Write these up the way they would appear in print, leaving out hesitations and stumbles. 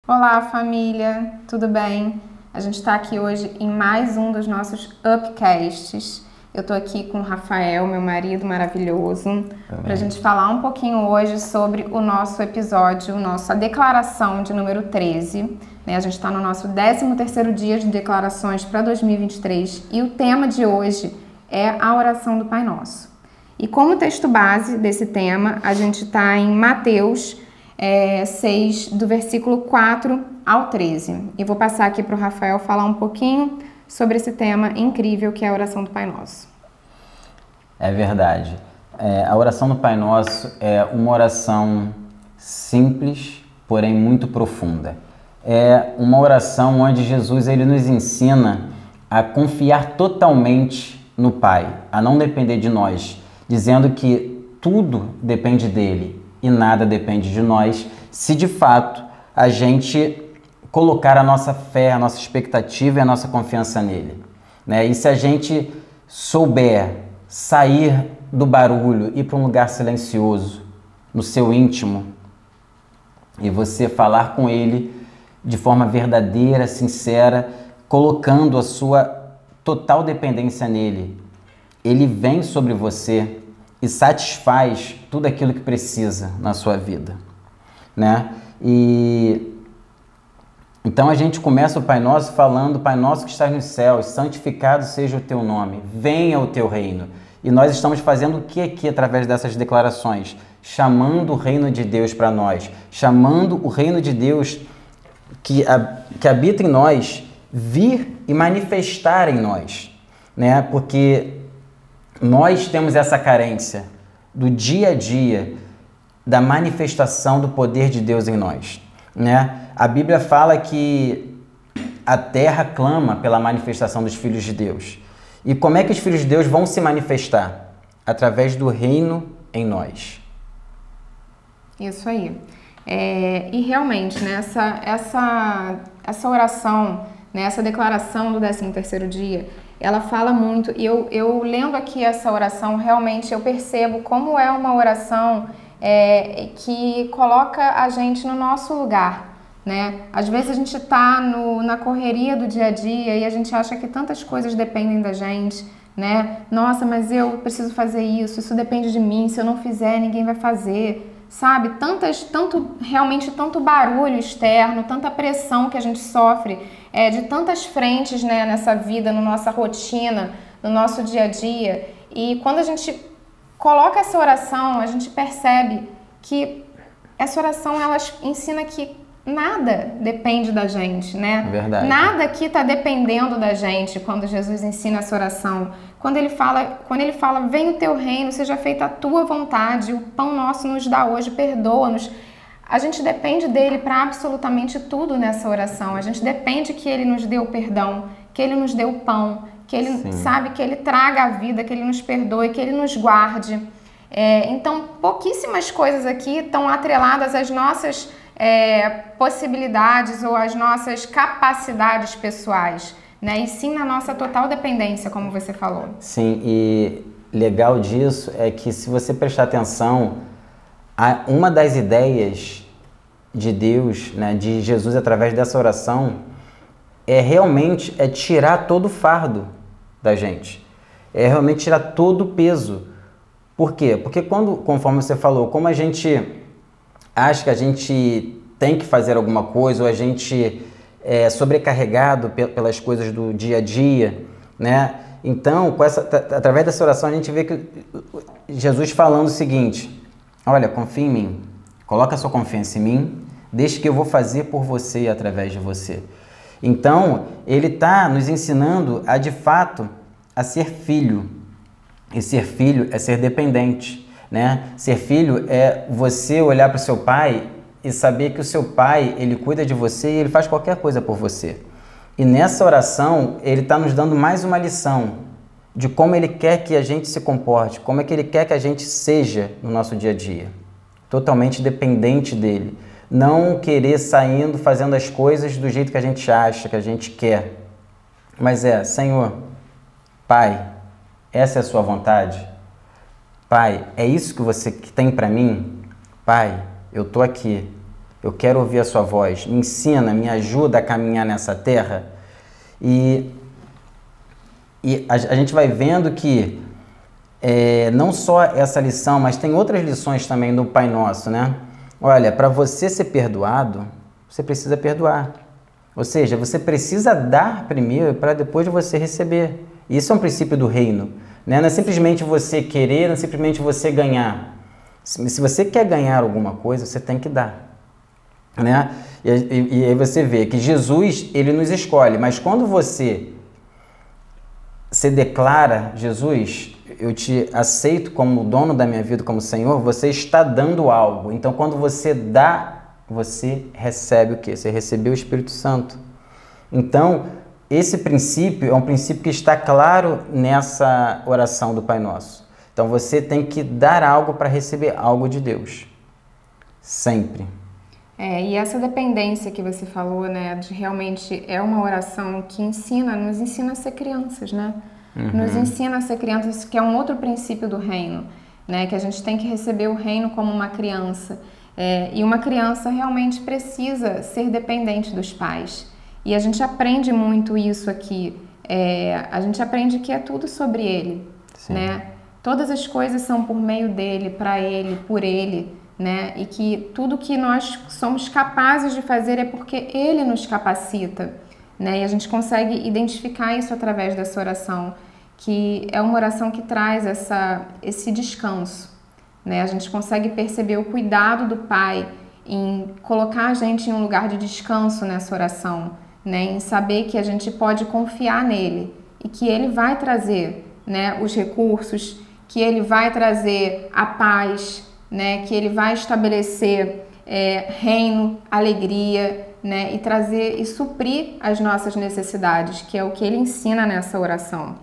Olá, família, tudo bem? A gente está aqui hoje em mais um dos nossos Upcasts. Eu estou aqui com o Rafael, meu marido maravilhoso, para a gente falar um pouquinho hoje sobre o nosso episódio, nossa declaração de número 13. A gente está no nosso 13º dia de declarações para 2023 e o tema de hoje é a oração do Pai Nosso. E como texto base desse tema, a gente está em Mateus 6, do versículo 4 ao 13. E vou passar aqui para o Rafael falar um pouquinho sobre esse tema incrível que é a oração do Pai Nosso. É verdade. A oração do Pai Nosso é uma oração simples, porém muito profunda. É uma oração onde Jesus ele nos ensina a confiar totalmente no Pai, a não depender de nós, dizendo que tudo depende dele e nada depende de nós, se de fato a gente colocar a nossa fé, a nossa expectativa e a nossa confiança nele, né? E se a gente souber sair do barulho, ir para um lugar silencioso, no seu íntimo, e você falar com ele de forma verdadeira, sincera, colocando a sua total dependência nele, ele vem sobre você e satisfaz tudo aquilo que precisa na sua vida, né? E então a gente começa o Pai Nosso falando: Pai Nosso que estás nos céus, santificado seja o teu nome, venha o teu reino. E nós estamos fazendo o que aqui através dessas declarações? Chamando o reino de Deus para nós, chamando o reino de Deus que habita em nós, vir e manifestar em nós, né? Porque nós temos essa carência do dia a dia, da manifestação do poder de Deus em nós, né? A Bíblia fala que a terra clama pela manifestação dos filhos de Deus. E como é que os filhos de Deus vão se manifestar? Através do reino em nós. Isso aí. E realmente, né, essa oração, né, essa declaração do 13º dia, ela fala muito, e eu lendo aqui essa oração, realmente eu percebo como é uma oração que coloca a gente no nosso lugar, né? Às vezes a gente tá na correria do dia a dia e a gente acha que tantas coisas dependem da gente, né? Nossa, mas eu preciso fazer isso depende de mim, se eu não fizer, ninguém vai fazer, sabe? Realmente tanto barulho externo, tanta pressão que a gente sofre de tantas frentes, né, nessa vida, na nossa rotina, no nosso dia a dia. E quando a gente coloca essa oração, a gente percebe que essa oração, ela ensina que nada depende da gente, né? Verdade. Nada aqui está dependendo da gente quando Jesus ensina essa oração. Quando ele fala, vem o teu reino, seja feita a tua vontade, o pão nosso nos dá hoje, perdoa-nos. A gente depende dele para absolutamente tudo nessa oração. A gente depende que ele nos dê o perdão, que ele nos dê o pão, que ele, sabe, que ele traga a vida, que ele nos perdoe, que ele nos guarde. Então, pouquíssimas coisas aqui estão atreladas às nossas possibilidades ou às nossas capacidades pessoais, né? E sim na nossa total dependência, como você falou. Sim, e legal disso é que, se você prestar atenção, uma das ideias de Deus, né, de Jesus através dessa oração, realmente tirar todo o fardo da gente, realmente tirar todo o peso. Por quê? Porque conforme você falou, como a gente acha que a gente tem que fazer alguma coisa, ou a gente é sobrecarregado pelas coisas do dia a dia, né? Então, através dessa oração, a gente vê que Jesus falando o seguinte: olha, confia em mim, coloca a sua confiança em mim, deixa que eu vou fazer por você e através de você. Então, ele está nos ensinando de fato, a ser filho. E ser filho é ser dependente, né? Ser filho é você olhar para o seu pai e saber que o seu pai, ele cuida de você e ele faz qualquer coisa por você. E nessa oração, ele está nos dando mais uma lição de como ele quer que a gente se comporte, como é que ele quer que a gente seja no nosso dia a dia. Totalmente dependente dele. Não querer saindo, fazendo as coisas do jeito que a gente acha, que a gente quer. Mas Senhor, Pai, essa é a sua vontade? Pai, é isso que você tem para mim? Pai, eu tô aqui. eu quero ouvir a sua voz, me ensina, me ajuda a caminhar nessa terra. E a gente vai vendo que não só essa lição, mas tem outras lições também do Pai Nosso, né? Olha, para você ser perdoado, você precisa perdoar. Ou seja, você precisa dar primeiro para depois você receber. Isso é um princípio do reino, né? Não é simplesmente você querer, não é simplesmente você ganhar. Se você quer ganhar alguma coisa, você tem que dar, né? E aí você vê que Jesus, ele nos escolhe, mas quando você se declara, Jesus, eu te aceito como dono da minha vida, como Senhor, você está dando algo. Então, quando você dá, você recebe o quê? Você recebeu o Espírito Santo. Então, esse princípio é um princípio que está claro nessa oração do Pai Nosso. Então, você tem que dar algo para receber algo de Deus. Sempre. E essa dependência que você falou, né, de realmente é uma oração que nos ensina a ser crianças, né? Nos ensina a ser crianças, que é um outro princípio do reino, né? Que a gente tem que receber o reino como uma criança. E uma criança realmente precisa ser dependente dos pais. E a gente aprende muito isso aqui. A gente aprende que é tudo sobre ele, né? Todas as coisas são por meio dele, para ele, por ele, né? E que tudo que nós somos capazes de fazer é porque ele nos capacita, né? E a gente consegue identificar isso através dessa oração, que é uma oração que traz esse descanso, né? A gente consegue perceber o cuidado do Pai em colocar a gente em um lugar de descanso nessa oração, né? Em saber que a gente pode confiar nele e que ele vai trazer, né, os recursos, que ele vai trazer a paz, né? Que ele vai estabelecer reino, alegria, né? E trazer e suprir as nossas necessidades, que é o que ele ensina nessa oração.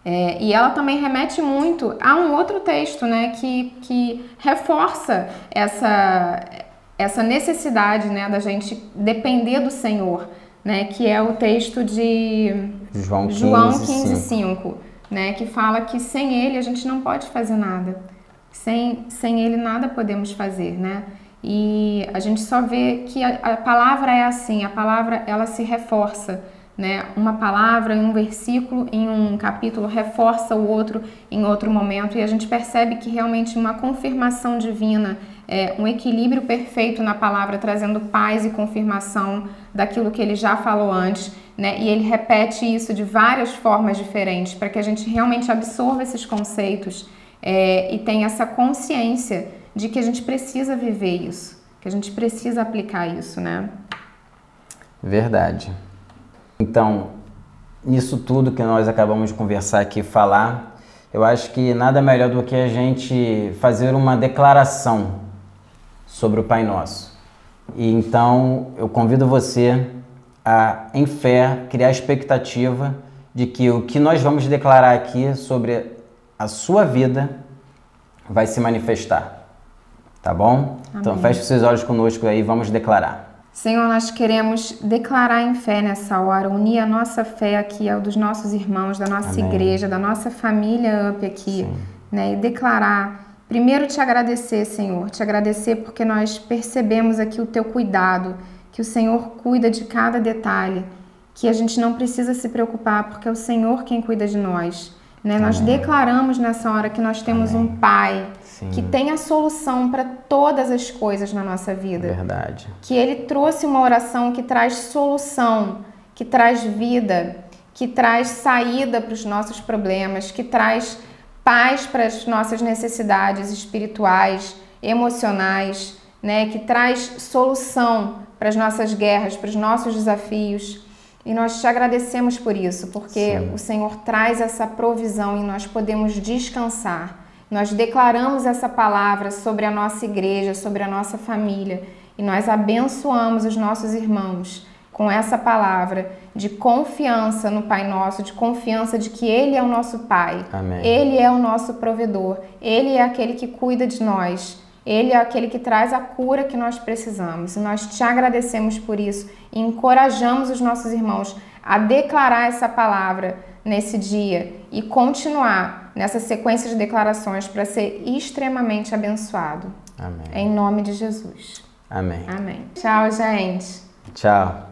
E ela também remete muito a um outro texto, né, que reforça essa necessidade, né, da gente depender do Senhor, né, que é o texto de João 15:5, né, que fala que sem ele a gente não pode fazer nada. Sem ele nada podemos fazer, né? E a gente só vê que a palavra é assim, a palavra ela se reforça, né? Uma palavra em um versículo, em um capítulo, reforça o outro em outro momento, e a gente percebe que realmente uma confirmação divina, um equilíbrio perfeito na palavra, trazendo paz e confirmação daquilo que ele já falou antes, né? E ele repete isso de várias formas diferentes, para que a gente realmente absorva esses conceitos e tenha essa consciência de que a gente precisa viver isso, que a gente precisa aplicar isso, né? Verdade. Então, nisso tudo que nós acabamos de conversar aqui, falar, eu acho que nada melhor do que a gente fazer uma declaração sobre o Pai Nosso. E então, eu convido você a, em fé, criar expectativa de que o que nós vamos declarar aqui sobre a sua vida vai se manifestar. Tá bom? Amém. Então, feche os seus olhos conosco aí e vamos declarar. Senhor, nós queremos declarar em fé nessa hora, unir a nossa fé aqui ao dos nossos irmãos, da nossa Amém. Igreja, da nossa família UP aqui, né? E declarar, primeiro te agradecer, Senhor, te agradecer porque nós percebemos aqui o teu cuidado, que o Senhor cuida de cada detalhe, que a gente não precisa se preocupar porque é o Senhor quem cuida de nós, né? Nós declaramos nessa hora que nós temos um Pai que tem a solução para todas as coisas na nossa vida. Verdade. Que Ele trouxe uma oração que traz solução, que traz vida, que traz saída para os nossos problemas, que traz paz para as nossas necessidades espirituais, emocionais, né? Que traz solução para as nossas guerras, para os nossos desafios. E nós te agradecemos por isso, porque o Senhor traz essa provisão e nós podemos descansar. Nós declaramos essa palavra sobre a nossa igreja, sobre a nossa família, e nós abençoamos os nossos irmãos com essa palavra de confiança no Pai Nosso, de confiança de que Ele é o nosso Pai. Amém. Ele é o nosso provedor, Ele é aquele que cuida de nós, Ele é aquele que traz a cura que nós precisamos. E nós te agradecemos por isso e encorajamos os nossos irmãos a declarar essa palavra nesse dia e continuar nessa sequência de declarações para ser extremamente abençoado. Amém. Em nome de Jesus. Amém. Amém. Tchau, gente. Tchau.